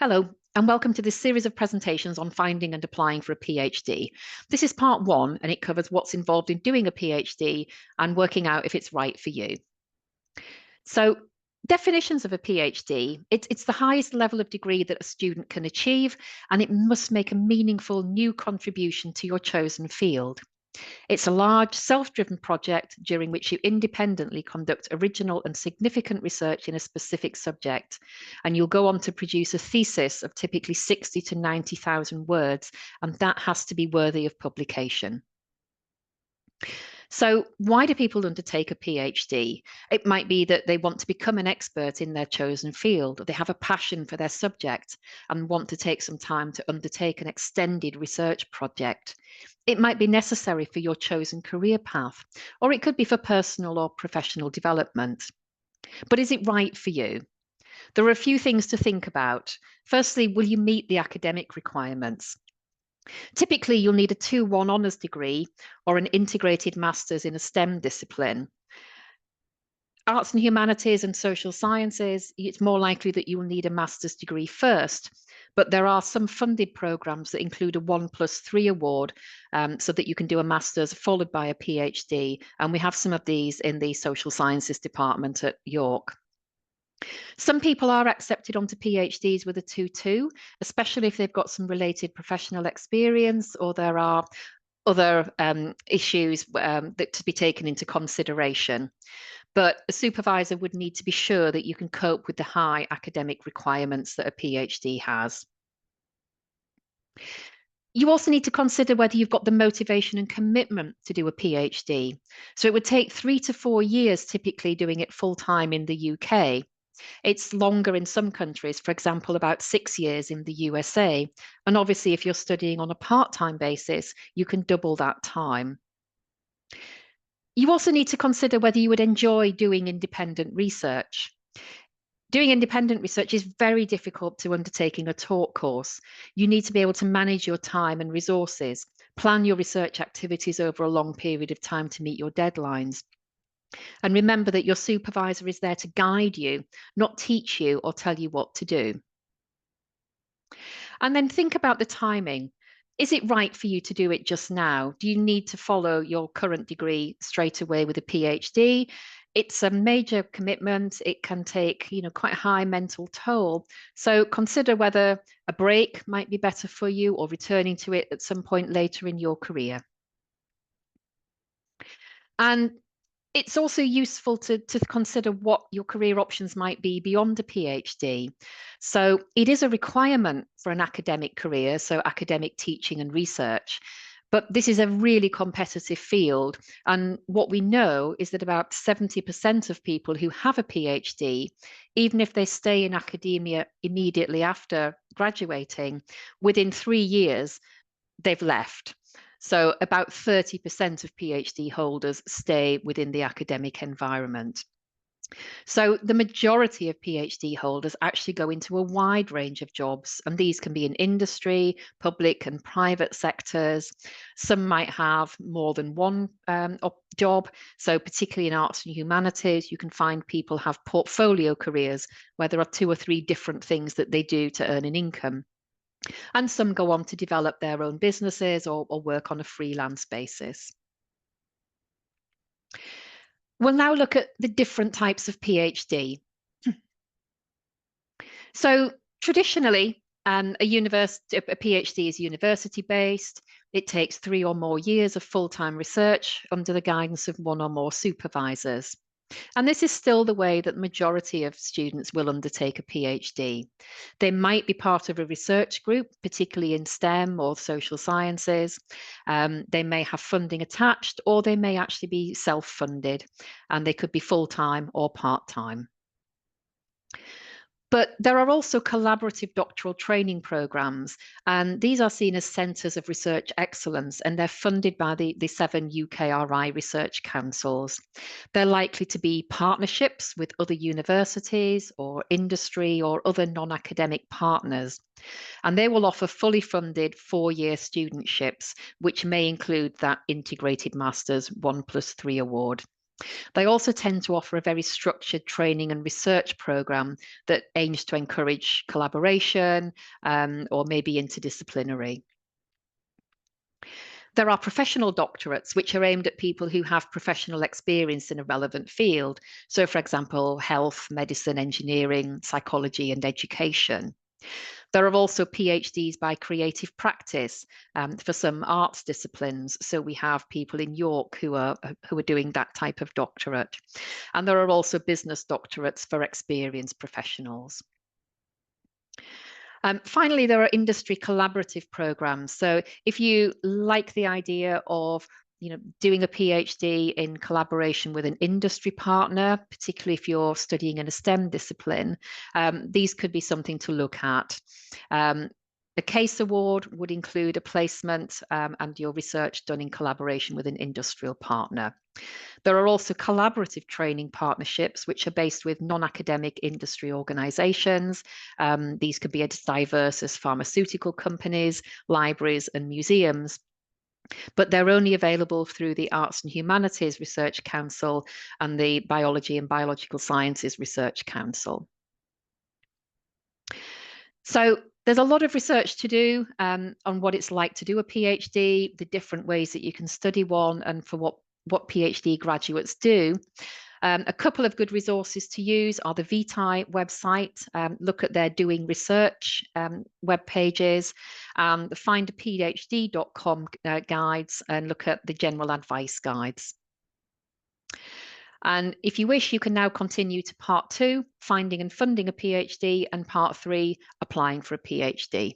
Hello, and welcome to this series of presentations on finding and applying for a PhD. This is part one, and it covers what's involved in doing a PhD and working out if it's right for you. So, definitions of a PhD, it's the highest level of degree that a student can achieve, and it must make a meaningful new contribution to your chosen field. It's a large, self-driven project during which you independently conduct original and significant research in a specific subject, and you'll go on to produce a thesis of typically 60 to 90,000 words, and that has to be worthy of publication. So, why do people undertake a PhD? It might be that they want to become an expert in their chosen field, or they have a passion for their subject and want to take some time to undertake an extended research project. It might be necessary for your chosen career path, or it could be for personal or professional development. But is it right for you? There are a few things to think about. Firstly, will you meet the academic requirements? Typically, you'll need a 2-1 honours degree or an integrated master's in a STEM discipline. Arts and humanities and social sciences, it's more likely that you'll need a master's degree first. But there are some funded programs that include a 1+3 award so that you can do a master's followed by a PhD. And we have some of these in the social sciences department at York. Some people are accepted onto PhDs with a 2-2, especially if they've got some related professional experience or there are other issues that to be taken into consideration. But a supervisor would need to be sure that you can cope with the high academic requirements that a PhD has. You also need to consider whether you've got the motivation and commitment to do a PhD. So it would take 3 to 4 years typically doing it full time in the UK. It's longer in some countries, for example, about 6 years in the USA. And obviously, if you're studying on a part-time basis, you can double that time. You also need to consider whether you would enjoy doing independent research. Doing independent research is very difficult to undertaking a taught course. You need to be able to manage your time and resources, plan your research activities over a long period of time to meet your deadlines. And remember that your supervisor is there to guide you, not teach you or tell you what to do. And then think about the timing. Is it right for you to do it just now? Do you need to follow your current degree straight away with a PhD? It's a major commitment. It can take, quite a high mental toll. So consider whether a break might be better for you or returning to it at some point later in your career. And it's also useful to consider what your career options might be beyond a PhD. So it is a requirement for an academic career, so academic teaching and research. But this is a really competitive field. And what we know is that about 70% of people who have a PhD, even if they stay in academia immediately after graduating, within 3 years, they've left. So about 30% of PhD holders stay within the academic environment. So the majority of PhD holders actually go into a wide range of jobs, and these can be in industry, public and private sectors. Some might have more than one job. So particularly in arts and humanities, you can find people have portfolio careers where there are 2 or 3 different things that they do to earn an income. And some go on to develop their own businesses or work on a freelance basis. We'll now look at the different types of PhD. So traditionally, a PhD is university-based. It takes 3 or more years of full-time research under the guidance of 1 or more supervisors. And this is still the way that the majority of students will undertake a PhD. They might be part of a research group, particularly in STEM or social sciences. They may have funding attached, or they may actually be self-funded, and they could be full-time or part-time. But there are also collaborative doctoral training programs, and these are seen as centres of research excellence, and they're funded by the 7 UKRI research councils. They're likely to be partnerships with other universities or industry or other non-academic partners. And they will offer fully funded 4-year studentships, which may include that integrated master's 1+3 award. They also tend to offer a very structured training and research program that aims to encourage collaboration or maybe interdisciplinary. There are professional doctorates, which are aimed at people who have professional experience in a relevant field. So, for example, health, medicine, engineering, psychology, and education. There are also PhDs by creative practice for some arts disciplines. So we have people in York who are doing that type of doctorate. And there are also business doctorates for experienced professionals. Finally, there are industry collaborative programs. So if you like the idea of doing a PhD in collaboration with an industry partner, particularly if you're studying in a STEM discipline, these could be something to look at. A case award would include a placement and your research done in collaboration with an industrial partner. There are also collaborative training partnerships, which are based with non-academic industry organizations. These could be as diverse as pharmaceutical companies, libraries, and museums. But they're only available through the Arts and Humanities Research Council and the Biology and Biological Sciences Research Council. So there's a lot of research to do on what it's like to do a PhD, the different ways that you can study one, and for what PhD graduates do. A couple of good resources to use are the Vitae website. Look at their doing research web pages, the findaphd.com guides, and look at the general advice guides. And if you wish, you can now continue to part 2, finding and funding a PhD, and part 3, applying for a PhD.